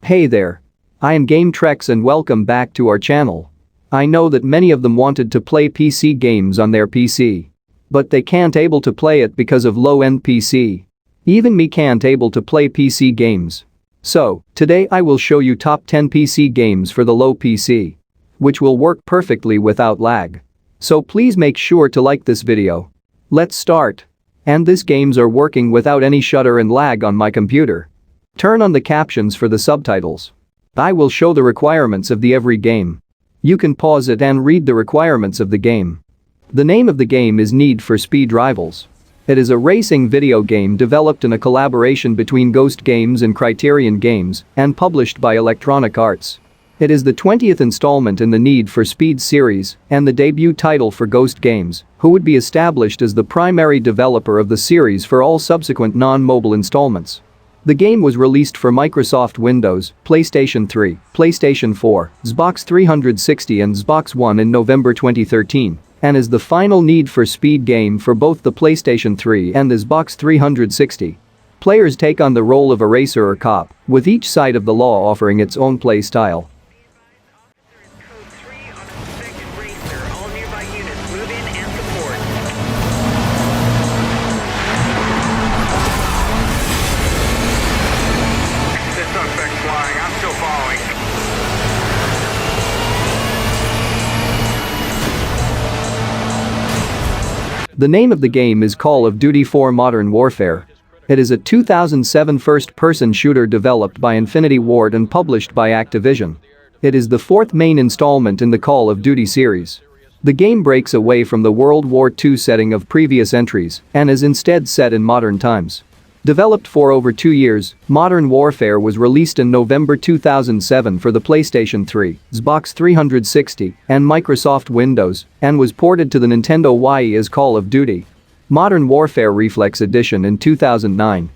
Hey there. I am GameTrex and welcome back to our channel. I know that many of them wanted to play PC games on their PC. But they can't able to play it because of low-end PC. Even me can't able to play PC games. So, today I will show you top 10 PC games for the low PC. Which will work perfectly without lag. So please make sure to like this video. Let's start. And these games are working without any stutter and lag on my computer. Turn on the captions for the subtitles. I will show the requirements of the every game. You can pause it and read the requirements of the game. The name of the game is Need for Speed Rivals. It is a racing video game developed in a collaboration between Ghost Games and Criterion Games and published by Electronic Arts. It is the 20th installment in the Need for Speed series and the debut title for Ghost Games, who would be established as the primary developer of the series for all subsequent non-mobile installments. The game was released for Microsoft Windows, PlayStation 3, PlayStation 4, Xbox 360 and Xbox One in November 2013, and is the final Need for Speed game for both the PlayStation 3 and the Xbox 360. Players take on the role of a racer or cop, with each side of the law offering its own play style. The name of the game is Call of Duty 4 Modern Warfare. It is a 2007 first-person shooter developed by Infinity Ward and published by Activision. It is the fourth main installment in the Call of Duty series. The game breaks away from the World War II setting of previous entries and is instead set in modern times. Developed for over 2 years, Modern Warfare was released in November 2007 for the PlayStation 3, Xbox 360, and Microsoft Windows, and was ported to the Nintendo Wii as Call of Duty. Modern Warfare Reflex Edition in 2009.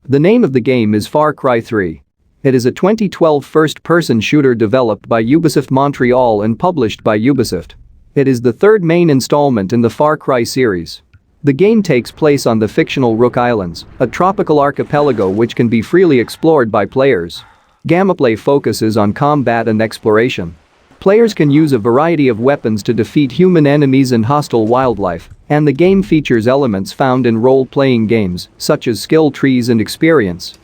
The name of the game is Far Cry 3. It is a 2012 first-person shooter developed by Ubisoft Montreal and published by Ubisoft. It is the third main installment in the Far Cry series. The game takes place on the fictional Rook Islands, a tropical archipelago which can be freely explored by players. Gameplay focuses on combat and exploration. Players can use a variety of weapons to defeat human enemies and hostile wildlife, and the game features elements found in role-playing games, such as skill trees and experience.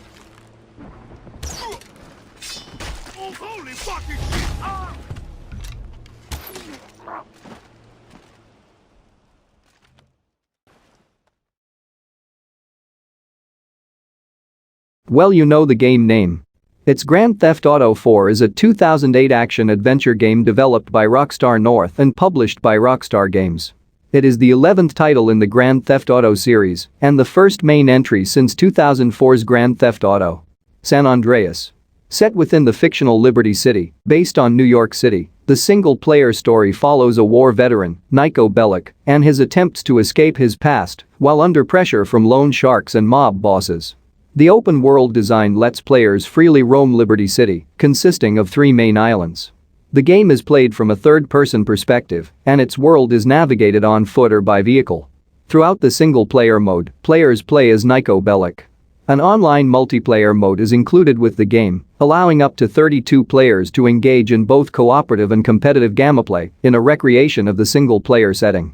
Well, you know the game name. It's Grand Theft Auto 4 is a 2008 action-adventure game developed by Rockstar North and published by Rockstar Games. It is the 11th title in the Grand Theft Auto series and the first main entry since 2004's Grand Theft Auto San Andreas. Set within the fictional Liberty City, based on New York City, the single-player story follows a war veteran, Niko Bellic, and his attempts to escape his past while under pressure from loan sharks and mob bosses. The open-world design lets players freely roam Liberty City, consisting of 3 main islands. The game is played from a third-person perspective, and its world is navigated on foot or by vehicle. Throughout the single-player mode, players play as Niko Bellic. An online multiplayer mode is included with the game, allowing up to 32 players to engage in both cooperative and competitive gameplay in a recreation of the single-player setting.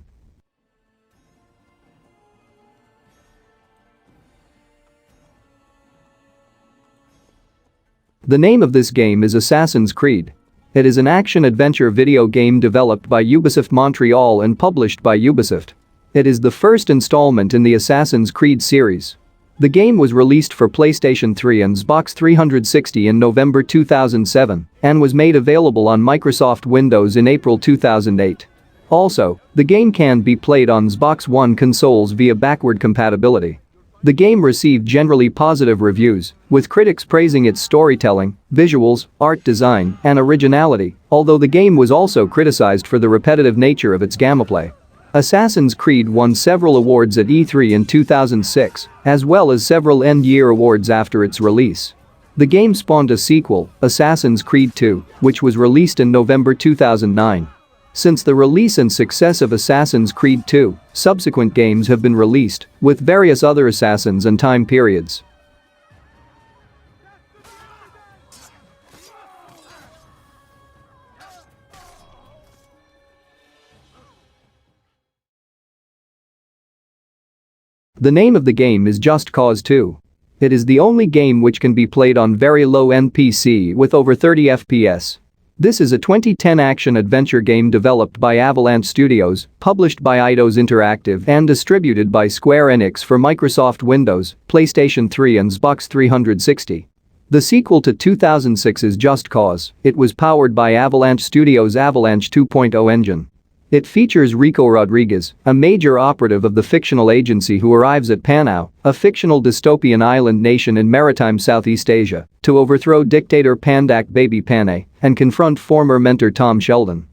The name of this game is Assassin's Creed. It is an action-adventure video game developed by Ubisoft Montreal and published by Ubisoft. It is the first installment in the Assassin's Creed series. The game was released for PlayStation 3 and Xbox 360 in November 2007 and was made available on Microsoft Windows in April 2008. Also, the game can be played on Xbox One consoles via backward compatibility. The game received generally positive reviews, with critics praising its storytelling, visuals, art design, and originality, although the game was also criticized for the repetitive nature of its gameplay. Assassin's Creed won several awards at E3 in 2006, as well as several end-year awards after its release. The game spawned a sequel, Assassin's Creed 2, which was released in November 2009. Since the release and success of Assassin's Creed 2, subsequent games have been released, with various other Assassins and time periods. The name of the game is Just Cause 2. It is the only game which can be played on very low-end PC with over 30 FPS. This is a 2010 action-adventure game developed by Avalanche Studios, published by Eidos Interactive and distributed by Square Enix for Microsoft Windows, PlayStation 3 and Xbox 360. The sequel to 2006's Just Cause, it was powered by Avalanche Studios' Avalanche 2.0 engine. It features Rico Rodriguez, a major operative of the fictional agency who arrives at Panau, a fictional dystopian island nation in maritime Southeast Asia, to overthrow dictator Pandak Baby Panay and confront former mentor Tom Sheldon.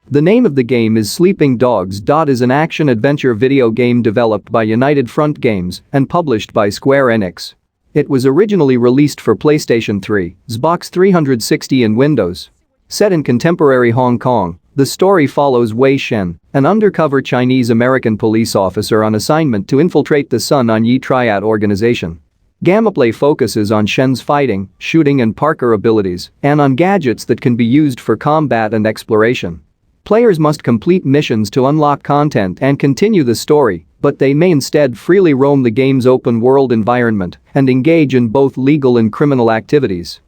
The name of the game is Sleeping Dogs. Is an action-adventure video game developed by United Front Games and published by Square Enix. It was originally released for PlayStation 3, Xbox 360 and Windows. Set in contemporary Hong Kong, the story follows Wei Shen, an undercover Chinese-American police officer on assignment to infiltrate the Sun On Yee Triad organization. Gameplay focuses on Shen's fighting, shooting and parkour abilities, and on gadgets that can be used for combat and exploration. Players must complete missions to unlock content and continue the story, but they may instead freely roam the game's open-world environment and engage in both legal and criminal activities.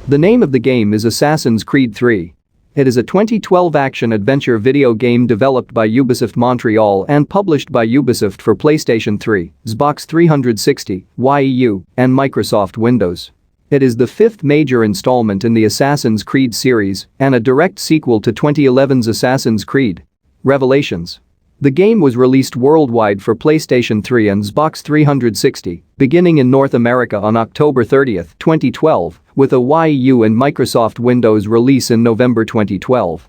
The name of the game is Assassin's Creed 3. It is a 2012 action-adventure video game developed by Ubisoft Montreal and published by Ubisoft for PlayStation 3, Xbox 360, Wii and Microsoft Windows. It is the fifth major installment in the Assassin's Creed series and a direct sequel to 2011's Assassin's Creed Revelations. The game was released worldwide for PlayStation 3 and Xbox 360, beginning in North America on October 30, 2012, with a Wii and Microsoft Windows release in November 2012.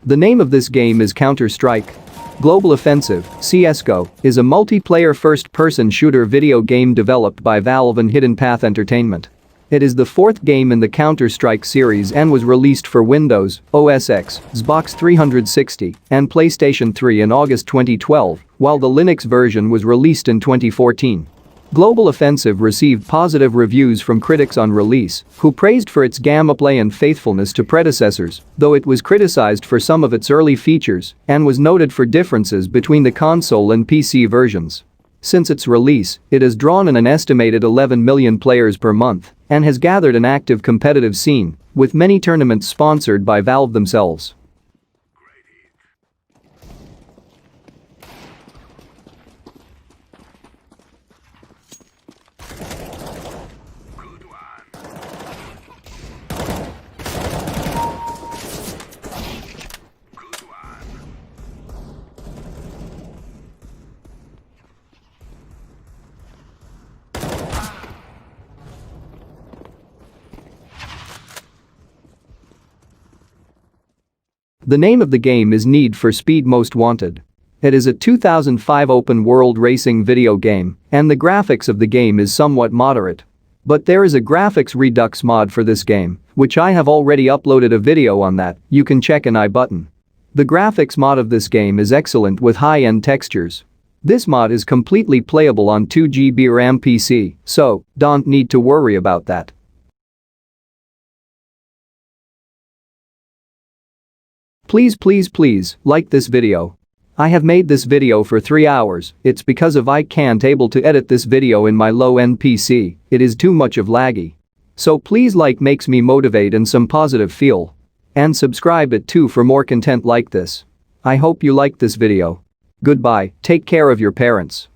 The name of this game is Counter-Strike. Global Offensive, CS:GO, is a multiplayer first-person shooter video game developed by Valve and Hidden Path Entertainment. It is the fourth game in the Counter-Strike series and was released for Windows, OS X, Xbox 360, and PlayStation 3 in August 2012, while the Linux version was released in 2014. Global Offensive received positive reviews from critics on release, who praised for its gameplay and faithfulness to predecessors, though it was criticized for some of its early features and was noted for differences between the console and PC versions. Since its release, it has drawn in an estimated 11 million players per month and has gathered an active competitive scene, with many tournaments sponsored by Valve themselves. The name of the game is Need for Speed Most Wanted. It is a 2005 open-world racing video game, and the graphics of the game is somewhat moderate. But there is a graphics redux mod for this game, which I have already uploaded a video on that, you can check in I button. The graphics mod of this game is excellent with high-end textures. This mod is completely playable on 2 GB RAM PC, so don't need to worry about that. Please like this video. I have made this video for 3 hours, it's because of I can't able to edit this video in my low-end PC, it is too much of laggy. So please like makes me motivate and some positive feel. And subscribe it too for more content like this. I hope you liked this video. Goodbye, take care of your parents.